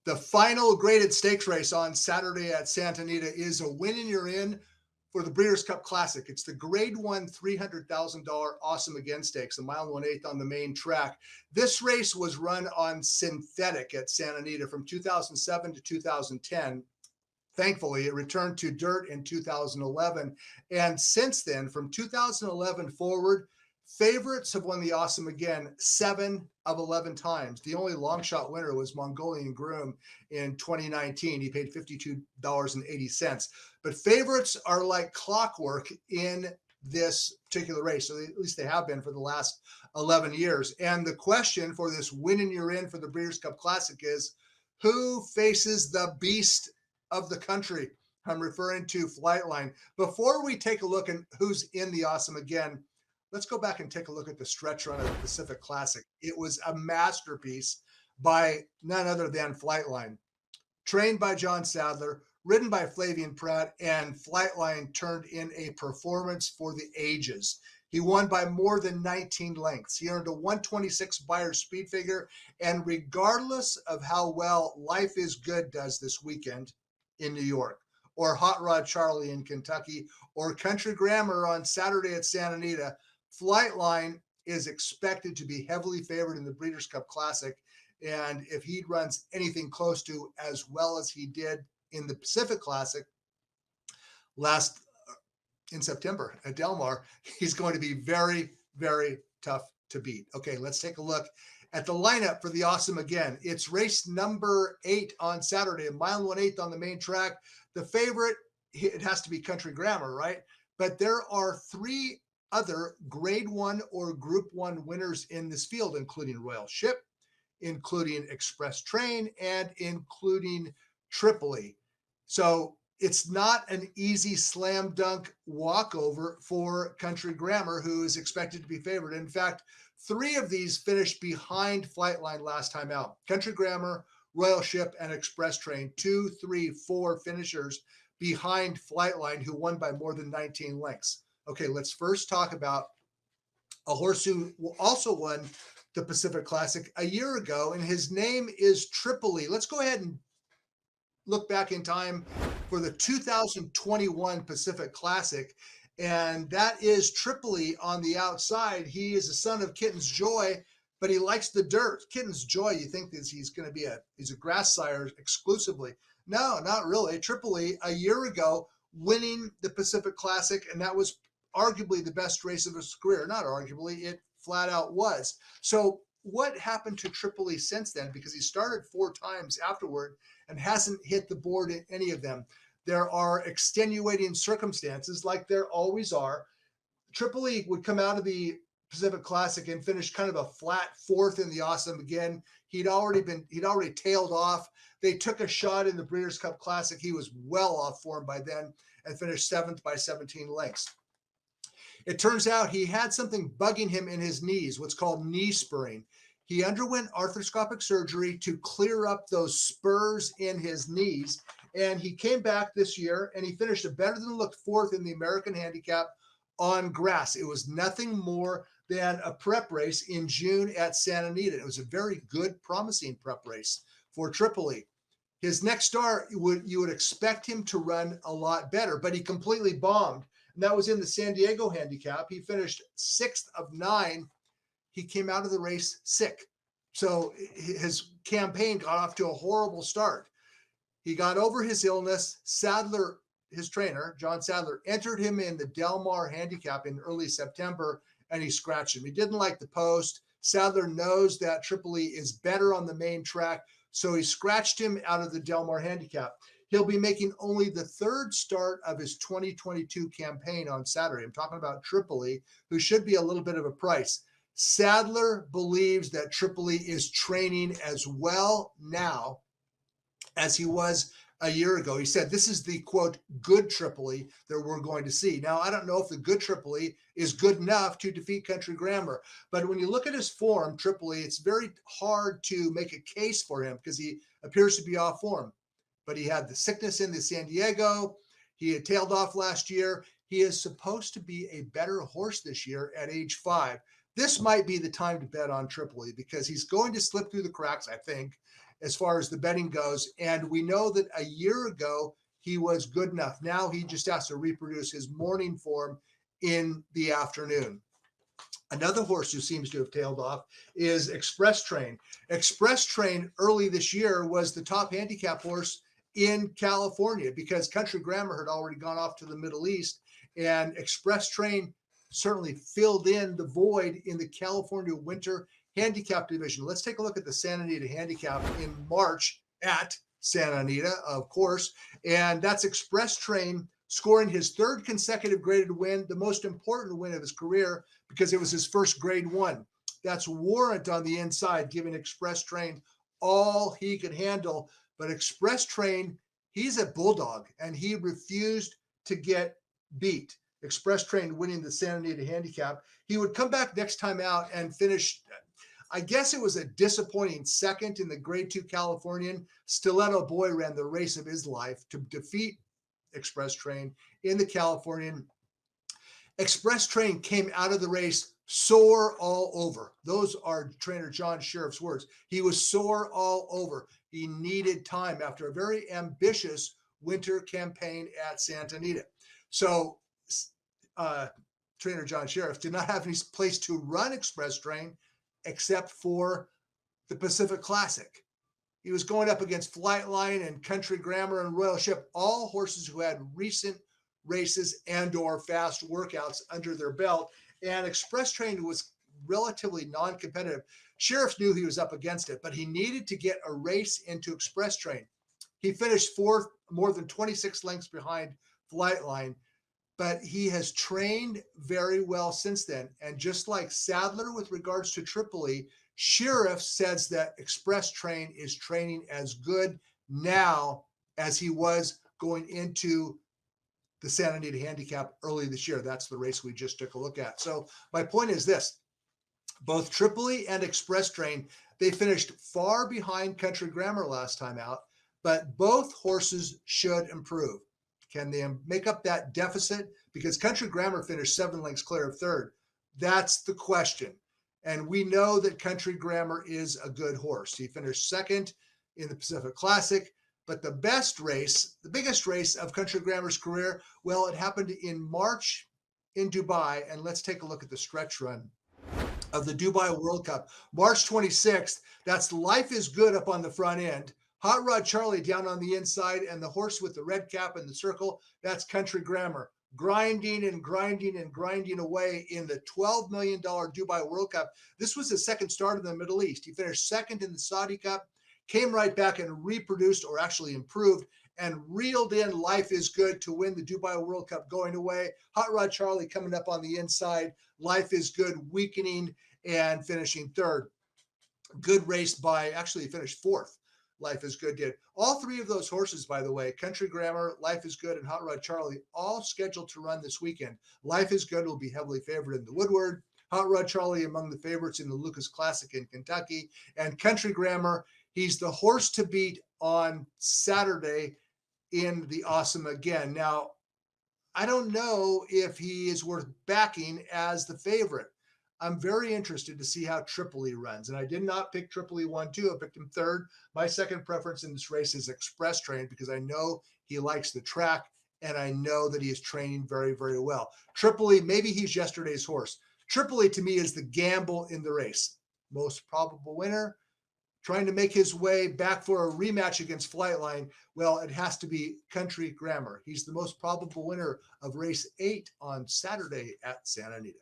The final graded stakes race on Saturday at Santa Anita is a win and you're in for the Breeders' Cup Classic. It's the Grade 1 $300,000 Awesome Again Stakes, a mile and 1/8 on the main track. This race was run on synthetic at Santa Anita from 2007 to 2010. Thankfully, it returned to dirt in 2011. And since then, from 2011 forward, favorites have won the Awesome Again 7 of 11 times. The only long shot winner was Mongolian Groom in 2019. He paid $52.80. But favorites are like clockwork in this particular race. So at least they have been for the last 11 years. And the question for this win and you're in for the Breeders' Cup Classic is, who faces the beast of the country? I'm referring to Flightline. Before we take a look at who's in the Awesome Again, let's go back and take a look at the stretch run of the Pacific Classic. It was a masterpiece by none other than Flightline. Trained by John Sadler, ridden by Flavian Pratt, and Flightline turned in a performance for the ages. He won by more than 19 lengths. He earned a 126 Beyer speed figure, and regardless of how well Life is Good does this weekend in New York, or Hot Rod Charlie in Kentucky, or Country Grammar on Saturday at Santa Anita, Flightline is expected to be heavily favored in the Breeders' Cup Classic. And if he runs anything close to as well as he did in the Pacific Classic last in September at Del Mar, he's going to be very, very tough to beat. Okay, let's take a look at the lineup for the Awesome Again. It's race number 8 on Saturday, a mile and 1/8 on the main track. The favorite, it has to be Country Grammar, right? But there are 3 other Grade 1 or Group 1 winners in this field, including Royal Ship, including Express Train, and including Tripoli. So it's not an easy slam dunk walkover for Country Grammar, who is expected to be favored. In fact, 3 of these finished behind Flightline last time out. Country Grammar, Royal Ship, and Express Train, 2, 3, 4 finishers behind Flightline, who won by more than 19 lengths. Okay, let's first talk about a horse who also won the Pacific Classic a year ago, and his name is Tripoli. Let's go ahead and look back in time for the 2021 Pacific Classic, and that is Tripoli on the outside. He is a son of Kitten's Joy, but he likes the dirt. Kitten's Joy, you think that he's going to be he's a grass sire exclusively. No, not really. Tripoli a year ago winning the Pacific Classic, and that was arguably the best race of his career. Not arguably, it flat out was. So what happened to Tripoli since then? Because he started 4 times afterward and hasn't hit the board in any of them. There are extenuating circumstances, like there always are. Tripoli would come out of the Pacific Classic and finish kind of a flat 4th in the Awesome Again. He'd already tailed off. They took a shot in the Breeders' Cup Classic. He was well off form by then and finished 7th by 17 lengths. It turns out he had something bugging him in his knees, what's called knee spurring. He underwent arthroscopic surgery to clear up those spurs in his knees, and he came back this year and he finished a better than looked 4th in the American Handicap on grass. It was nothing more than a prep race in June at Santa Anita. It was a very good, promising prep race for Tripoli. His next start, you would expect him to run a lot better, but he completely bombed. And that was in the San Diego Handicap. He finished 6th of 9. He came out of the race sick. So his campaign got off to a horrible start. He got over his illness. Sadler, his trainer, John Sadler, entered him in the Del Mar Handicap in early September, and he scratched him. He didn't like the post. Sadler knows that Tripoli is better on the main track, so he scratched him out of the Del Mar Handicap. He'll be making only the 3rd start of his 2022 campaign on Saturday. I'm talking about Tripoli, who should be a little bit of a price. Sadler believes that Tripoli is training as well now as he was a year ago. He said, this is the, quote, good Tripoli that we're going to see. Now, I don't know if the good Tripoli is good enough to defeat Country Grammar, but when you look at his form, Tripoli, it's very hard to make a case for him because he appears to be off form. But he had the sickness in the San Diego. He had tailed off last year. He is supposed to be a better horse this year at age 5. This might be the time to bet on Tripoli because he's going to slip through the cracks, I think. as far as the betting goes. And we know that a year ago, he was good enough. Now he just has to reproduce his morning form in the afternoon. Another horse who seems to have tailed off is Express Train. Express Train early this year was the top handicap horse in California because Country Grammar had already gone off to the Middle East, and Express Train certainly filled in the void in the California Winter Handicap division. Let's take a look at the Santa Anita Handicap in March at Santa Anita, of course, and that's Express Train scoring his third consecutive graded win, the most important win of his career because it was his first grade one. That's Warrant on the inside, giving Express Train all he could handle. But Express Train, he's a bulldog, and he refused to get beat. Express Train winning the Santa Anita Handicap. He would come back next time out and finish, I guess it was a disappointing second in the Grade 2 Californian. Stiletto Boy ran the race of his life to defeat Express Train in the Californian. Express Train came out of the race sore all over. Those are trainer John Sheriff's words. He was sore all over. He needed time after a very ambitious winter campaign at Santa Anita. So trainer John Sheriff did not have any place to run Express Train except for the Pacific Classic. He was going up against Flightline and Country Grammar and Royal Ship, all horses who had recent races and or fast workouts under their belt. And Express Train was relatively non-competitive. Sheriff knew he was up against it, but he needed to get a race into Express Train. He finished fourth, more than 26 lengths behind Flightline, but he has trained very well since then. And just like Sadler with regards to Tripoli, Sheriff says that Express Train is training as good now as he was going into the Santa Anita Handicap early this year. That's the race we just took a look at. So my point is this: both Tripoli and Express Train, they finished far behind Country Grammar last time out, but both horses should improve. Can they make up that deficit? Because Country Grammar finished 7 lengths clear of third. That's the question. And we know that Country Grammar is a good horse. He finished second in the Pacific Classic, but the best race, the biggest race of Country Grammar's career, well, it happened in March in Dubai. And let's take a look at the stretch run of the Dubai World Cup. March 26th, that's Life is Good up on the front end. Hot Rod Charlie down on the inside, and the horse with the red cap in the circle, that's Country Grammar. Grinding and grinding and grinding away in the $12 million Dubai World Cup. This was his second start in the Middle East. He finished second in the Saudi Cup, came right back and reproduced, or actually improved, and reeled in Life is Good to win the Dubai World Cup going away. Hot Rod Charlie coming up on the inside. Life is Good weakening and finishing third. Good race by, actually he finished fourth. Life is Good did. All three of those horses, by the way, Country Grammar, Life is Good, and Hot Rod Charlie, all scheduled to run this weekend. Life is Good will be heavily favored in the Woodward. Hot Rod Charlie among the favorites in the Lucas Classic in Kentucky. And Country Grammar, he's the horse to beat on Saturday in the Awesome Again. Now, I don't know if he is worth backing as the favorite. I'm very interested to see how Tripoli runs. And I did not pick Tripoli 1-2. I picked him third. My second preference in this race is Express Train because I know he likes the track and I know that he is training very, very well. Tripoli, maybe he's yesterday's horse. Tripoli to me is the gamble in the race. Most probable winner, trying to make his way back for a rematch against Flightline. Well, it has to be Country Grammar. He's the most probable winner of race 8 on Saturday at Santa Anita.